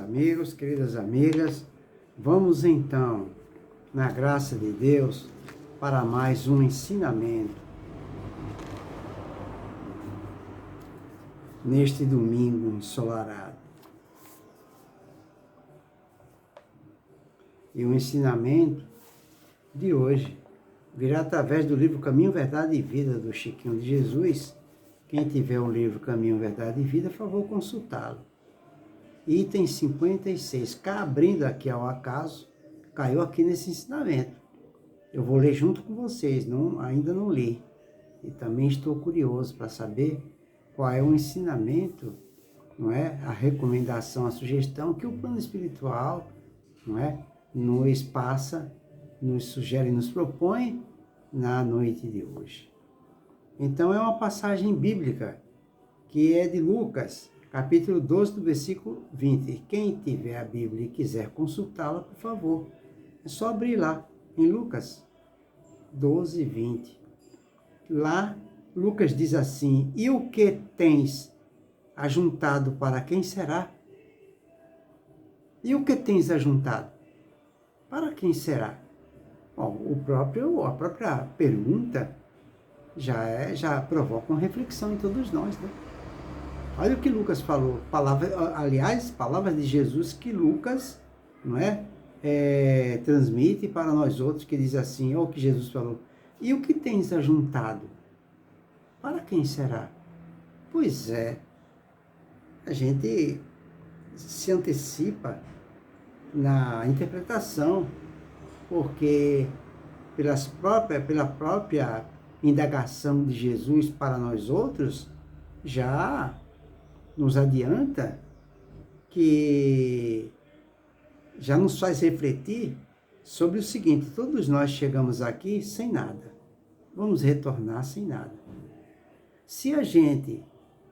amigos, queridas amigas, vamos então, na graça de Deus, para mais um ensinamento neste domingo ensolarado. E o ensinamento de hoje virá através do livro Caminho, Verdade e Vida, do Chiquinho de Jesus. Quem tiver o livro Caminho, Verdade e Vida, por favor, consultá-lo. Item 56, abrindo aqui ao acaso, caiu aqui nesse ensinamento. Eu vou ler junto com vocês, ainda não li. E também estou curioso para saber qual é o ensinamento, não é? A recomendação, a sugestão que o plano espiritual, não é? Nos passa, nos sugere, nos propõe na noite de hoje. Então é uma passagem bíblica que é de Lucas, capítulo 12, do versículo 20. Quem tiver a Bíblia e quiser consultá-la, por favor, é só abrir lá, em Lucas 12, 20. Lá, Lucas diz assim: e o que tens ajuntado, para quem será? E o que tens ajuntado? Para quem será? Bom, a própria pergunta já provoca uma reflexão em todos nós, né? Olha o que Lucas falou, palavras de Jesus que Lucas, não é, transmite para nós outros, que diz assim, olha o que Jesus falou: e o que tens ajuntado? Para quem será? Pois é, a gente se antecipa na interpretação, porque pela própria indagação de Jesus para nós outros, já nos adianta, que já nos faz refletir sobre o seguinte: todos nós chegamos aqui sem nada, vamos retornar sem nada. Se a gente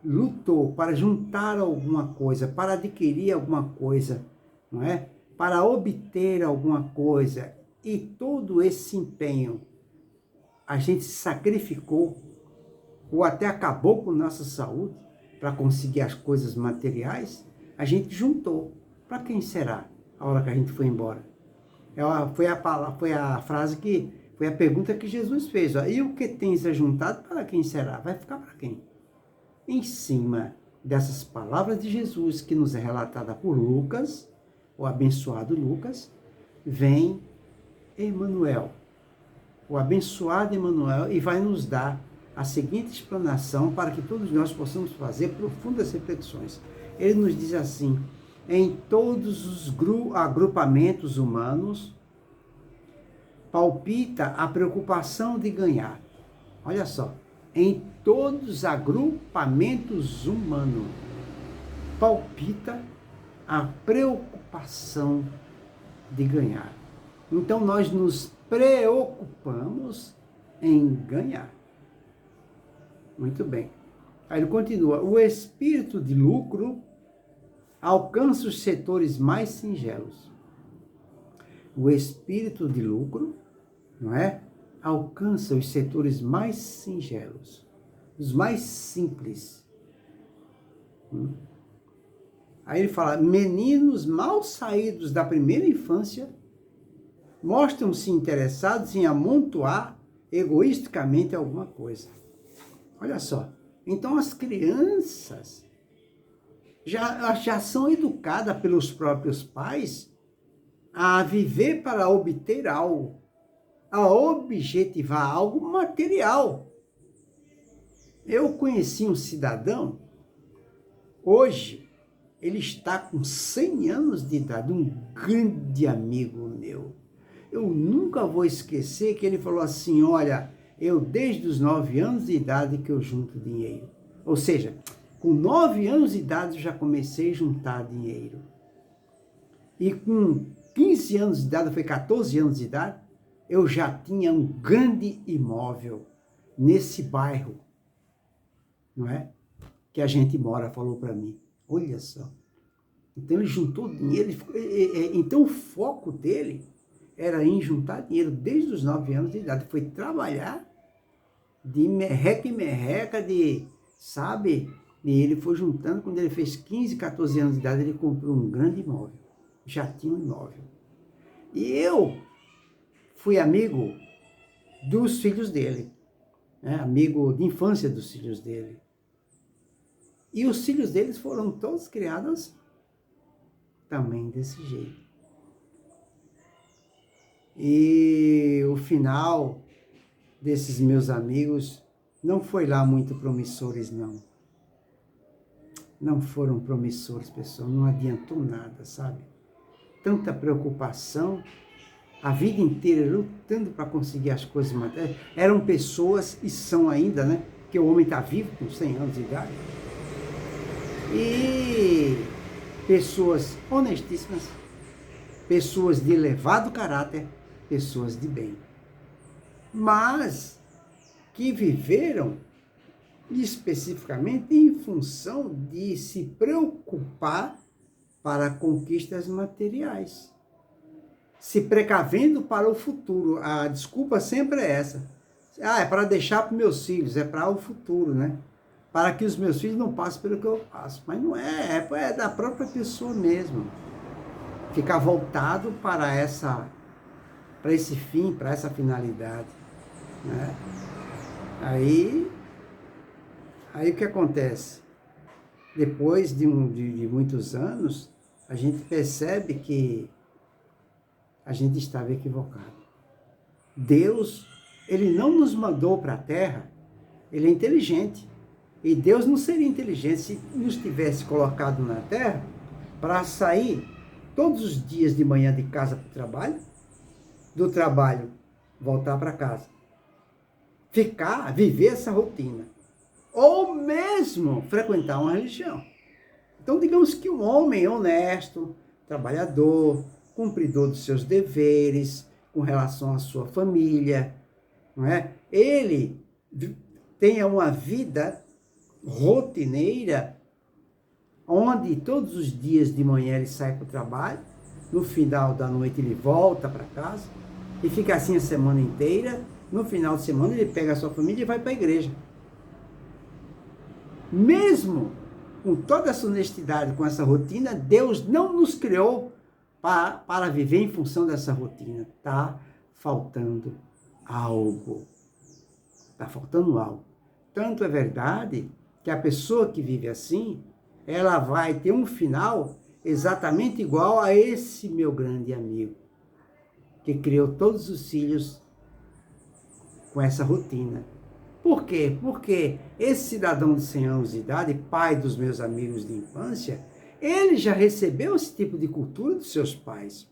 lutou para juntar alguma coisa, para adquirir alguma coisa, não é? Para obter alguma coisa, e todo esse empenho a gente se sacrificou, ou até acabou com nossa saúde, para conseguir as coisas materiais, a gente juntou. Para quem será a hora que a gente foi embora? Foi a frase que, foi a pergunta que Jesus fez. Ó, e o que tens ajuntado, para quem será? Vai ficar para quem? Em cima dessas palavras de Jesus, que nos é relatada por Lucas, o abençoado Lucas, vem Emmanuel, o abençoado Emmanuel, e vai nos dar a seguinte explanação para que todos nós possamos fazer profundas reflexões. Ele nos diz assim: em todos os agrupamentos humanos palpita a preocupação de ganhar. Olha só, em todos os agrupamentos humanos palpita a preocupação de ganhar. Então nós nos preocupamos em ganhar. Muito bem. Aí ele continua: o espírito de lucro alcança os setores mais singelos. O espírito de lucro, não é? Alcança os setores mais singelos, os mais simples. Aí ele fala: meninos mal saídos da primeira infância mostram-se interessados em amontoar egoisticamente alguma coisa. Olha só, então as crianças já são educadas pelos próprios pais a viver para obter algo, a objetivar algo material. Eu conheci um cidadão, hoje ele está com 100 anos de idade, um grande amigo meu. Eu nunca vou esquecer que ele falou assim: olha, eu desde os 9 anos de idade que eu junto dinheiro. Ou seja, com 9 anos de idade eu já comecei a juntar dinheiro. E com 15 anos de idade, foi 14 anos de idade, eu já tinha um grande imóvel nesse bairro, não é? Que a gente mora, falou para mim. Olha só. Então ele juntou dinheiro. Então o foco dele era em juntar dinheiro desde os 9 anos de idade. Foi trabalhar de merreca em merreca, sabe, E ele foi juntando, quando ele fez 15, 14 anos de idade, ele comprou um grande imóvel. Já tinha um imóvel. E eu fui amigo dos filhos dele, né? Amigo de infância dos filhos dele. E os filhos deles foram todos criados também desse jeito. E o final desses meus amigos não foi lá muito promissores, não. Não foram promissores, pessoal, não adiantou nada, sabe? Tanta preocupação, a vida inteira lutando para conseguir as coisas materiais. Eram pessoas, e são ainda, né? Porque o homem está vivo com 100 anos de idade. E pessoas honestíssimas, pessoas de elevado caráter, pessoas de bem. Mas que viveram especificamente em função de se preocupar para conquistas materiais, se precavendo para o futuro. A desculpa sempre é essa. É para deixar para meus filhos, é para o futuro, né? Para que os meus filhos não passem pelo que eu passo. Mas não é, é da própria pessoa mesmo. Ficar voltado para esse fim, para essa finalidade, né? Aí o que acontece? Depois de muitos anos, a gente percebe que a gente estava equivocado. Deus, ele não nos mandou para a Terra, ele é inteligente. E Deus não seria inteligente se nos tivesse colocado na Terra para sair todos os dias de manhã de casa para o trabalho, do trabalho voltar para casa. Viver essa rotina. Ou mesmo frequentar uma religião. Então, digamos que um homem honesto, trabalhador, cumpridor dos seus deveres, com relação à sua família, não é? Ele tenha uma vida rotineira, onde todos os dias de manhã ele sai para o trabalho, no final da noite ele volta para casa, e fica assim a semana inteira. No final de semana ele pega a sua família e vai para a igreja. Mesmo com toda essa honestidade, com essa rotina, Deus não nos criou para viver em função dessa rotina. Está faltando algo. Está faltando algo. Tanto é verdade que a pessoa que vive assim, ela vai ter um final exatamente igual a esse meu grande amigo, que criou todos os filhos com essa rotina. Por quê? Porque esse cidadão de 100 anos de idade, pai dos meus amigos de infância, ele já recebeu esse tipo de cultura dos seus pais.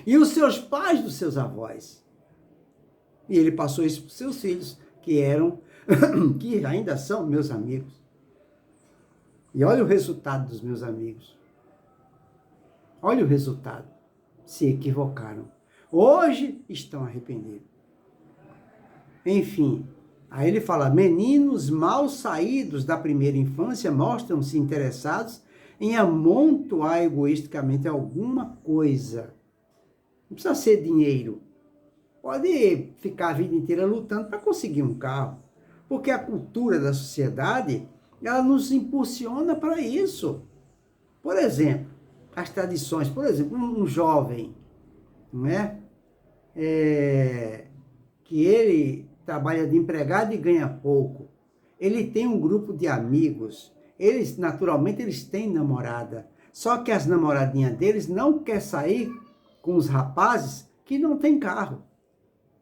E os seus pais dos seus avós. E ele passou isso para os seus filhos, que ainda são meus amigos. E olha o resultado dos meus amigos. Olha o resultado. Se equivocaram. Hoje estão arrependidos. Enfim, aí ele fala: meninos mal saídos da primeira infância mostram-se interessados em amontoar egoisticamente alguma coisa. Não precisa ser dinheiro. Pode ficar a vida inteira lutando para conseguir um carro. Porque a cultura da sociedade, ela nos impulsiona para isso. Por exemplo, as tradições. Por exemplo, um jovem, não é? Que ele trabalha de empregado e ganha pouco. Ele tem um grupo de amigos. Naturalmente, eles têm namorada. Só que as namoradinhas deles não querem sair com os rapazes que não têm carro.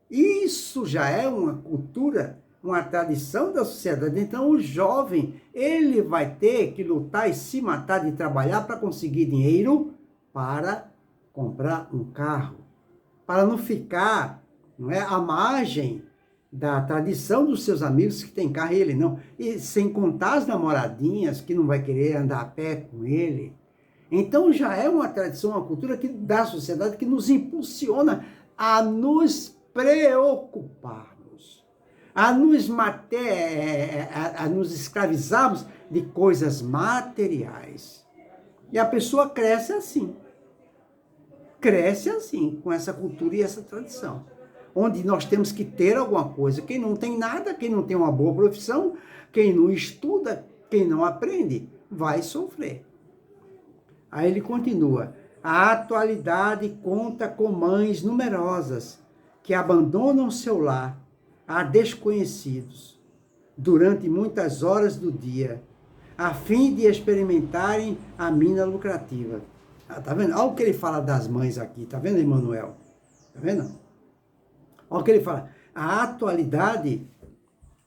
Isso já é uma cultura, uma tradição da sociedade. Então, o jovem, ele vai ter que lutar e se matar de trabalhar para conseguir dinheiro para comprar um carro. Para não ficar, não é, à margem da tradição dos seus amigos que tem carro e ele não. E sem contar as namoradinhas que não vai querer andar a pé com ele. Então já é uma tradição, uma cultura da sociedade que nos impulsiona a nos preocuparmos, a nos escravizarmos de coisas materiais. E a pessoa cresce assim. Cresce assim, com essa cultura e essa tradição. Onde nós temos que ter alguma coisa. Quem não tem nada, quem não tem uma boa profissão, quem não estuda, Quem não aprende vai sofrer. Aí ele continua: a atualidade conta com mães numerosas que abandonam seu lar a desconhecidos durante muitas horas do dia, a fim de experimentarem a mina lucrativa. Tá vendo? Olha o que ele fala das mães aqui, tá vendo, Emmanuel? Tá vendo? Olha o que ele fala. A atualidade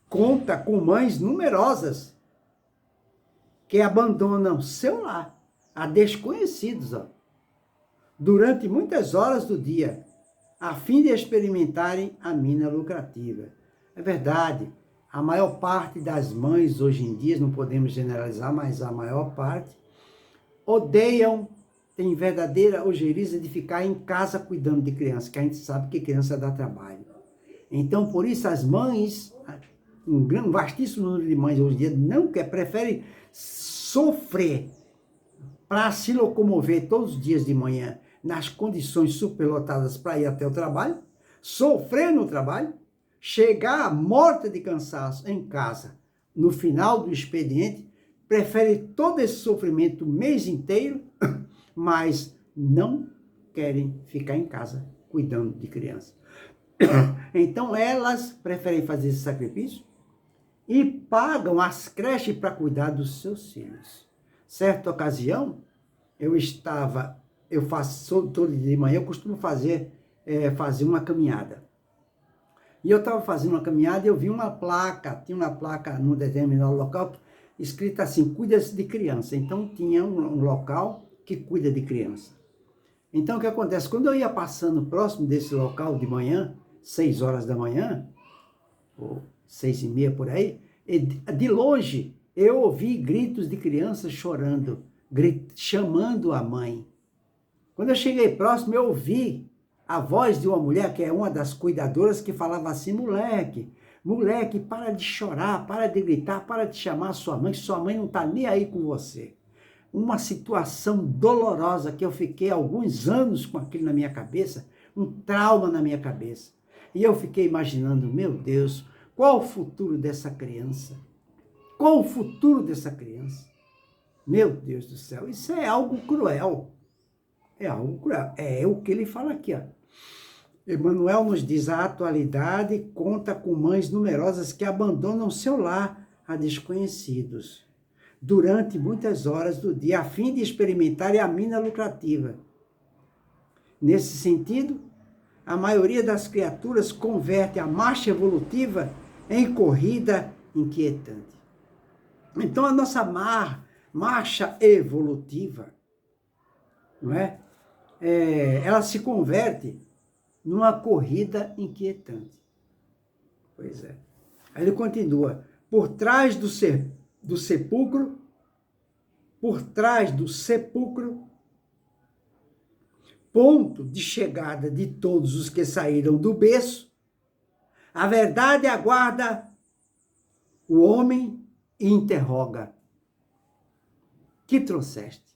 conta com mães numerosas que abandonam seu lar a desconhecidos, ó, durante muitas horas do dia, a fim de experimentarem a mina lucrativa. É verdade, a maior parte das mães hoje em dia, não podemos generalizar, mas a maior parte, odeiam, tem verdadeira ojeriza de ficar em casa cuidando de criança, que a gente sabe que criança dá trabalho. Então, por isso, as mães, um vastíssimo número de mães hoje em dia, não quer, preferem sofrer para se locomover todos os dias de manhã nas condições superlotadas para ir até o trabalho, sofrer no trabalho, chegar morta de cansaço em casa no final do expediente, prefere todo esse sofrimento o mês inteiro, mas não querem ficar em casa cuidando de criança. Então elas preferem fazer esse sacrifício e pagam as creches para cuidar dos seus filhos. Certa ocasião, eu faço todo dia de manhã, eu costumo fazer uma caminhada. E eu estava fazendo uma caminhada e eu vi uma placa, tinha uma placa num determinado local, escrita assim, cuida-se de criança. Então tinha um local que cuida de criança. Então o que acontece? Quando eu ia passando próximo desse local de manhã, 6 horas da manhã, ou 6:30 por aí, de longe eu ouvi gritos de crianças chorando, chamando a mãe. Quando eu cheguei próximo, eu ouvi a voz de uma mulher, que é uma das cuidadoras, que falava assim: moleque, para de chorar, para de gritar, para de chamar sua mãe não está nem aí com você. Uma situação dolorosa que eu fiquei alguns anos com aquilo na minha cabeça, um trauma na minha cabeça. E eu fiquei imaginando, meu Deus, qual o futuro dessa criança? Qual o futuro dessa criança? Meu Deus do céu, isso é algo cruel. É algo cruel. É o que ele fala aqui, ó. Emmanuel nos diz: a atualidade conta com mães numerosas que abandonam seu lar a desconhecidos durante muitas horas do dia, a fim de experimentarem a mina lucrativa. Nesse sentido, a maioria das criaturas converte a marcha evolutiva em corrida inquietante. Então, a nossa marcha evolutiva, não é? Ela se converte numa corrida inquietante. Pois é. Aí ele continua: por trás do sepulcro, ponto de chegada de todos os que saíram do berço, a verdade aguarda o homem e interroga: que trouxeste?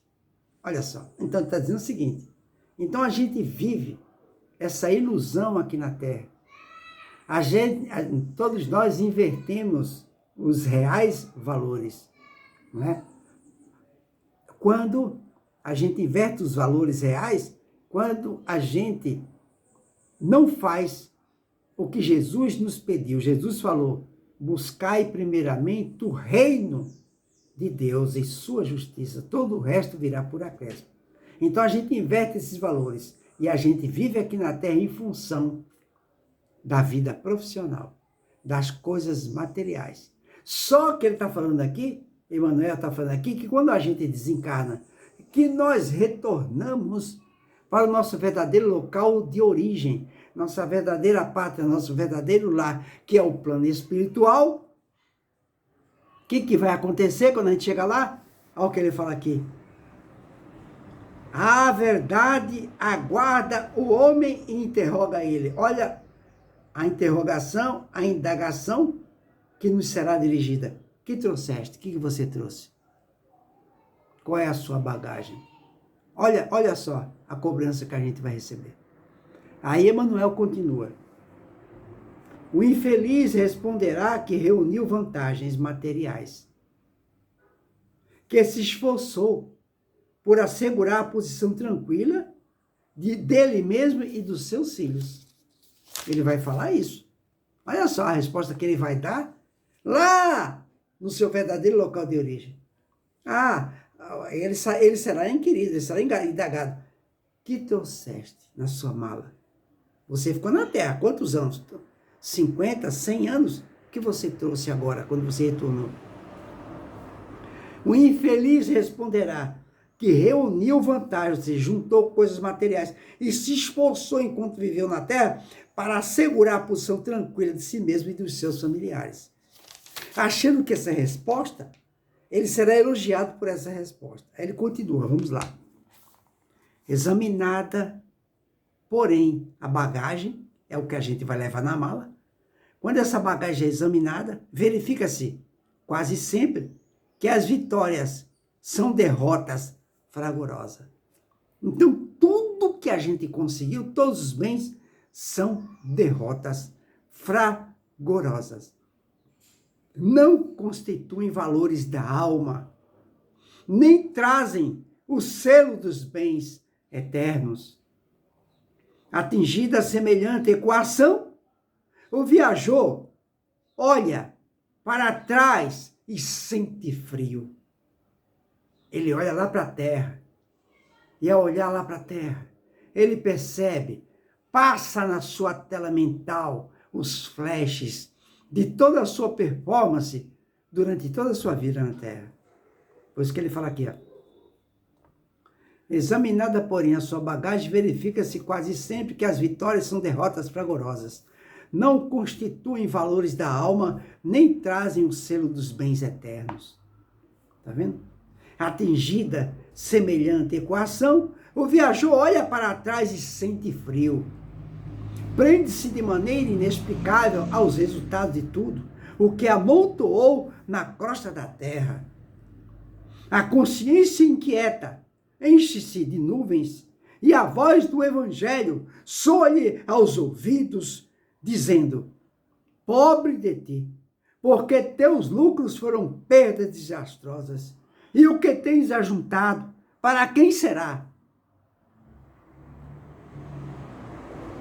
Olha só, então está dizendo o seguinte: então a gente vive essa ilusão aqui na Terra. Todos nós invertemos os reais valores, não é? Quando a gente inverte os valores reais, quando a gente não faz o que Jesus nos pediu. Jesus falou: buscai primeiramente o reino de Deus e sua justiça, todo o resto virá por acréscimo. Então a gente inverte esses valores e a gente vive aqui na Terra em função da vida profissional, das coisas materiais. Só que ele está falando aqui, Emmanuel está falando aqui, que quando a gente desencarna, que nós retornamos para o nosso verdadeiro local de origem, nossa verdadeira pátria, nosso verdadeiro lar, que é o plano espiritual. O que vai acontecer quando a gente chega lá? Olha o que ele fala aqui: a verdade aguarda o homem e interroga ele. Olha a interrogação, a indagação que nos será dirigida. O que trouxeste? O que você trouxe? Qual é a sua bagagem? Olha só a cobrança que a gente vai receber. Aí Emmanuel continua: o infeliz responderá que reuniu vantagens materiais. que se esforçou por assegurar a posição tranquila dele mesmo e dos seus filhos. Ele vai falar isso. Olha só a resposta que ele vai dar lá no seu verdadeiro local de origem. Ele será inquirido, ele será indagado. Que trouxeste na sua mala? Você ficou na terra, quantos anos? 50, 100 anos? Que você trouxe agora, quando você retornou? O infeliz responderá que reuniu vantagens, ou seja, juntou coisas materiais e se esforçou enquanto viveu na terra para assegurar a posição tranquila de si mesmo e dos seus familiares. Achando que essa resposta, ele será elogiado por essa resposta. Aí ele continua, vamos lá. Examinada, porém, a bagagem, é o que a gente vai levar na mala. Quando essa bagagem é examinada, verifica-se, quase sempre, que as vitórias são derrotas fragorosas. Então, tudo que a gente conseguiu, todos os bens, são derrotas fragorosas. Não constituem valores da alma, nem trazem o selo dos bens eternos. Atingida a semelhante equação, o viajor olha para trás e sente frio. Ele olha lá para a terra, e ao olhar lá para a terra, ele percebe, passa na sua tela mental os flashes de toda a sua performance durante toda a sua vida na terra. Por isso que ele fala aqui, ó. Examinada, porém, a sua bagagem, verifica-se quase sempre que as vitórias são derrotas fragorosas. Não constituem valores da alma, nem trazem o selo dos bens eternos. Tá vendo? Atingida semelhante equação, o viajor olha para trás e sente frio. Prende-se de maneira inexplicável aos resultados de tudo, o que amontoou na crosta da terra. A consciência inquieta enche-se de nuvens e a voz do evangelho soa-lhe aos ouvidos, dizendo: pobre de ti, porque teus lucros foram perdas desastrosas, e o que tens ajuntado, para quem será?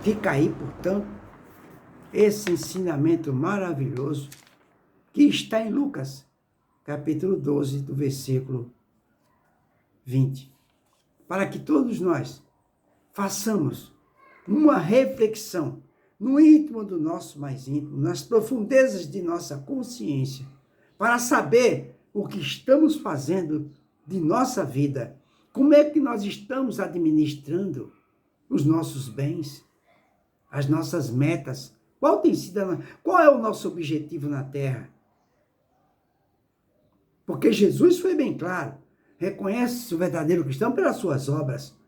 Fica aí, portanto, esse ensinamento maravilhoso que está em Lucas, capítulo 12, do versículo 20. Para que todos nós façamos uma reflexão no íntimo do nosso mais íntimo, nas profundezas de nossa consciência, para saber o que estamos fazendo de nossa vida, como é que nós estamos administrando os nossos bens, as nossas metas, qual é o nosso objetivo na terra? Porque Jesus foi bem claro, reconhece-se o verdadeiro cristão pelas suas obras,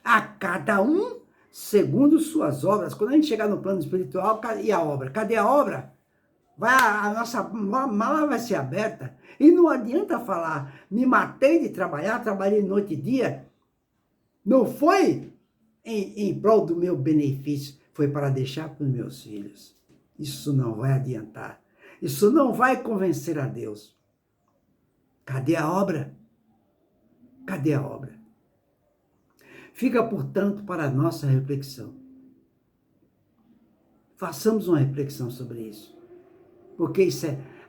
a cada um segundo suas obras. Quando a gente chegar no plano espiritual, e a obra? Cadê a obra? A nossa mala vai ser aberta, e não adianta falar, me matei de trabalhar, trabalhei noite e dia, não foi em prol do meu benefício, foi para deixar para os meus filhos. Isso não vai adiantar, isso não vai convencer a Deus. Cadê a obra? Cadê a obra? Fica, portanto, para a nossa reflexão. Façamos uma reflexão sobre isso. Porque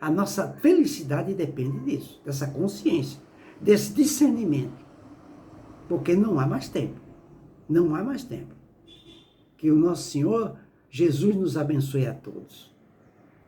a nossa felicidade depende disso, dessa consciência, desse discernimento. Porque não há mais tempo. Não há mais tempo. Que o nosso Senhor Jesus nos abençoe a todos.